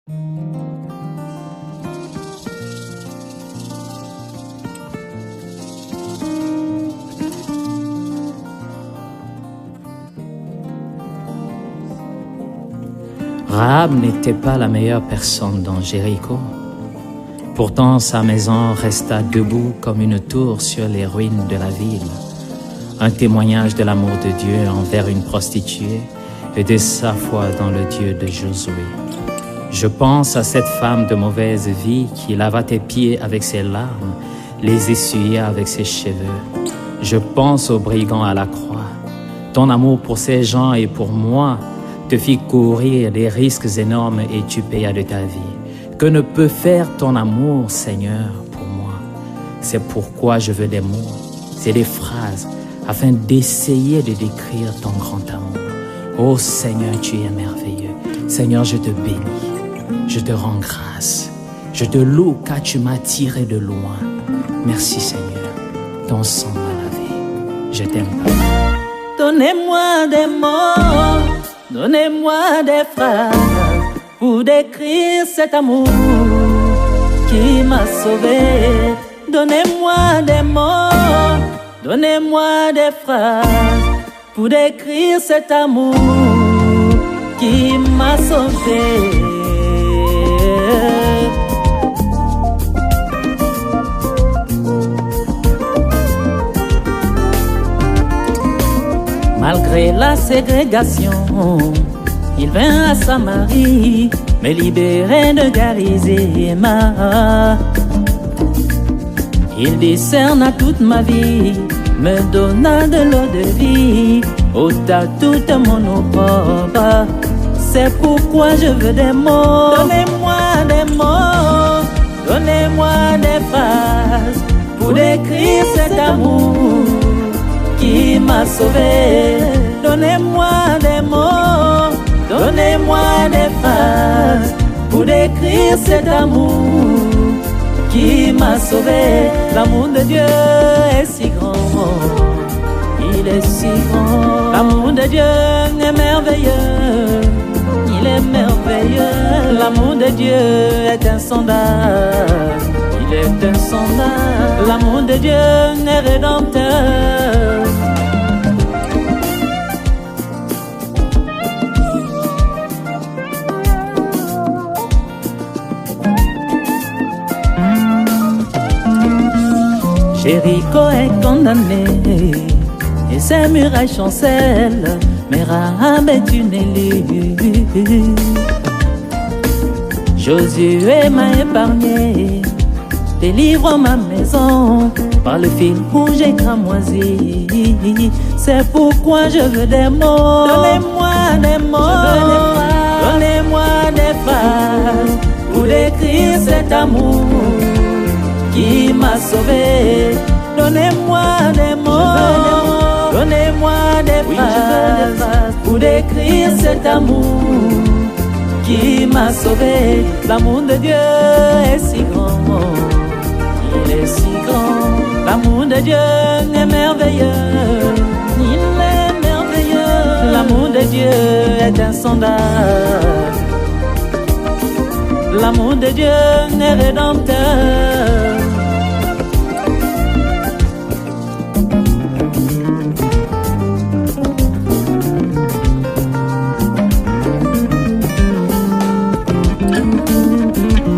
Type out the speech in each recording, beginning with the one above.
Rahab n'était pas la meilleure personne dans Jéricho. Pourtant, sa maison resta debout comme une tour sur les ruines de la ville. Un témoignage de l'amour de Dieu envers une prostituée et de sa foi dans le Dieu de Josué. Je pense à cette femme de mauvaise vie qui lava tes pieds avec ses larmes, les essuya avec ses cheveux. Je pense aux brigands à la croix. Ton amour pour ces gens et pour moi te fit courir des risques énormes et tu payas de ta vie. Que ne peut faire ton amour, Seigneur, pour moi? C'est pourquoi je veux des mots, c'est des phrases, afin d'essayer de décrire ton grand amour. Oh Seigneur, tu es merveilleux. Seigneur, je te bénis, je te rends grâce, je te loue car tu m'as tiré de loin. Merci Seigneur, ton sang m'a lavé, je t'aime pas. Donnez-moi des mots, donnez-moi des phrases pour décrire cet amour qui m'a sauvé. Donnez-moi des mots, donnez-moi des phrases pour décrire cet amour qui m'a sauvé. Malgré la ségrégation, il vint à Samarie, me libérer de Garizéma. Il discerna toute ma vie, me donna de l'eau de vie, ôta toute mon opprobre. C'est pourquoi je veux des mots. Donnez-moi des mots, donnez-moi des phrases pour décrire cet amour qui m'a sauvé. Donnez-moi des mots, donnez-moi des phrases pour décrire cet amour qui m'a sauvé. L'amour de Dieu est si grand, il est si grand. L'amour de Dieu est merveilleux, il est merveilleux. L'amour de Dieu est insondable, il est insondable. L'amour de Dieu est rédempteur. Jéricho est condamné et ses murailles chancellent, mais Rahab est une élue. Josué m'a épargné, délivre ma maison par le fil rouge et cramoisi. C'est pourquoi je veux des mots. Donnez-moi des mots, donnez-moi des phrases pour décrire cet amour qui m'a sauvé. Donnez-moi des mots, donnez-moi des phrases pour décrire cet amour qui m'a sauvé. L'amour de Dieu est si grand, il est si grand. L'amour de Dieu est merveilleux, il est merveilleux. L'amour de Dieu est insondable, l'amour de Dieu est rédempteur.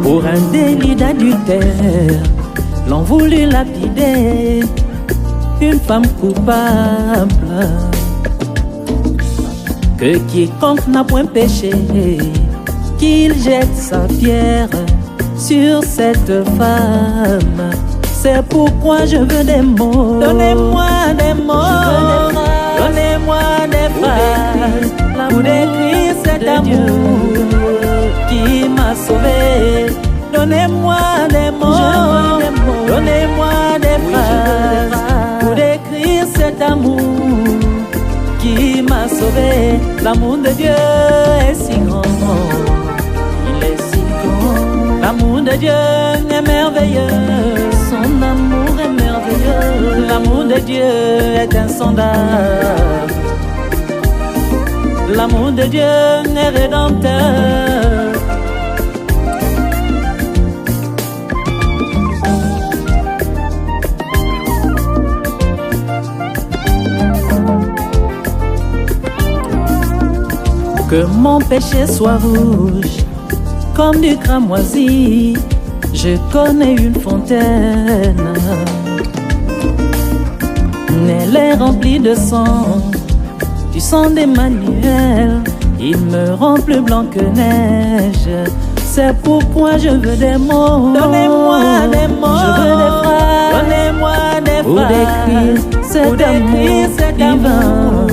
Pour un délit d'adultère, l'on voulut lapider une femme coupable. Que quiconque n'a point péché, qu'il jette sa pierre sur cette femme. C'est pourquoi je veux des mots. Donnez-moi des mots, donnez-moi des phrases pour décrire cet amour qui m'a sauvé. Donnez-moi des mots, donnez-moi des phrases pour décrire cet amour qui m'a sauvé. L'amour de Dieu est si grand, il est si grand. L'amour de Dieu est merveilleux, son amour est merveilleux. L'amour de Dieu est insondable, l'amour de Dieu est rédempteur. que mon péché soit rouge comme du cramoisi. Je connais une fontaine, elle est remplie de sang, du sang d'Emmanuel. Il me rend plus blanc que neige. C'est pourquoi je veux des mots. Donnez-moi des mots. Je veux des phrases. Donnez-moi des pour décrire cet amour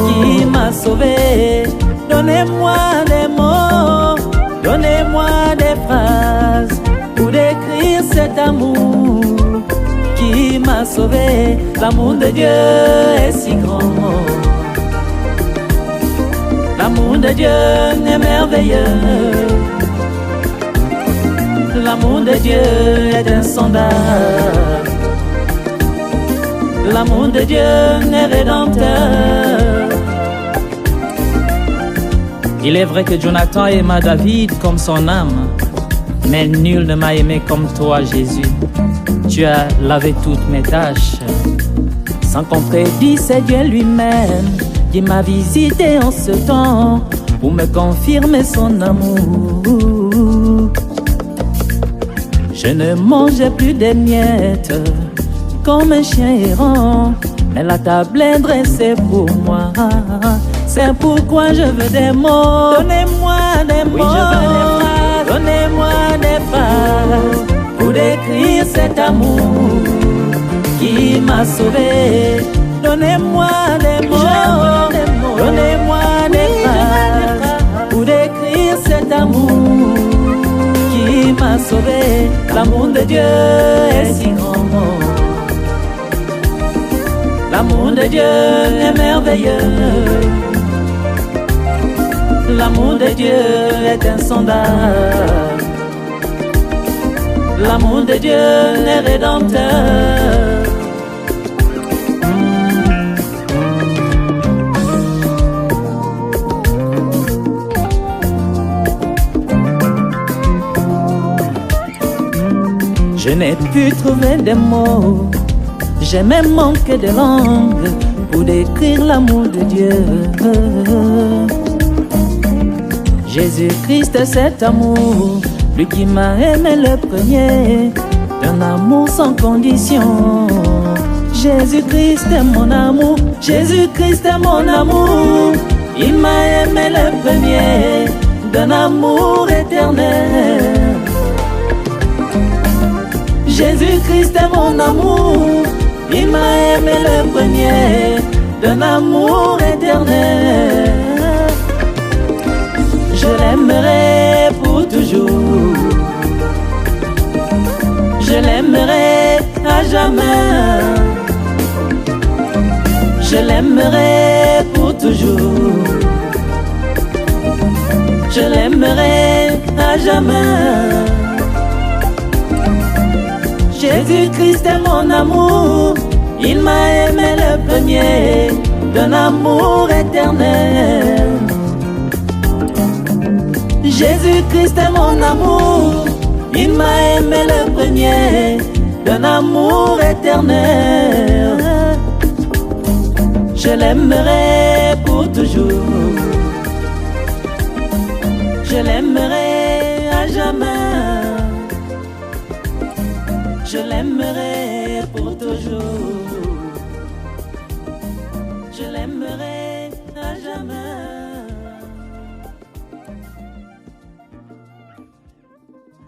qui m'a sauvé. Donnez-moi des mots. Donnez-moi des phrases pour décrire cet amour qui m'a sauvé. L'amour de Dieu est si grand. L'amour de Dieu est merveilleux. L'amour de Dieu est insondable. L'amour de Dieu est rédempteur. Il est vrai que Jonathan aima David comme son âme, mais nul ne m'a aimé comme toi, Jésus. Tu as lavé toutes mes tâches. Sans contredit, c'est Dieu lui-même qui m'a visité en ce temps pour me confirmer son amour. Je ne mangeais plus des miettes comme un chien errant, mais la table est dressée pour moi. C'est pourquoi je veux des mots. Donnez-moi des mots. Oui, je veux des phrases. Donnez-moi des phrases pour décrire cet amour qui m'a sauvé. Donnez-moi des mots. Donnez-moi des phrases pour décrire cet amour qui m'a sauvé. L'amour de Dieu est si grand. L'amour de Dieu est merveilleux. L'amour de Dieu est insondable. L'amour de Dieu est rédempteur. Je n'ai pu trouver des mots, j'ai même manqué de langue pour décrire l'amour de Dieu. Jésus-Christ, cet amour, lui qui m'a aimé le premier, d'un amour sans condition. Jésus-Christ est mon amour, Jésus-Christ est mon amour. Il m'a aimé le premier, d'un amour éternel. Jésus-Christ est mon amour, il m'a aimé le premier, d'un amour éternel. Je l'aimerai pour toujours, je l'aimerai à jamais. Je l'aimerai pour toujours, je l'aimerai à jamais. Jésus-Christ est mon amour, il m'a aimé le premier, d'un amour éternel. Jésus-Christ est mon amour, il m'a aimé le premier, d'un amour éternel. Je l'aimerai pour toujours, je l'aimerai à jamais. Je l'aimerai pour toujours, je l'aimerai à jamais.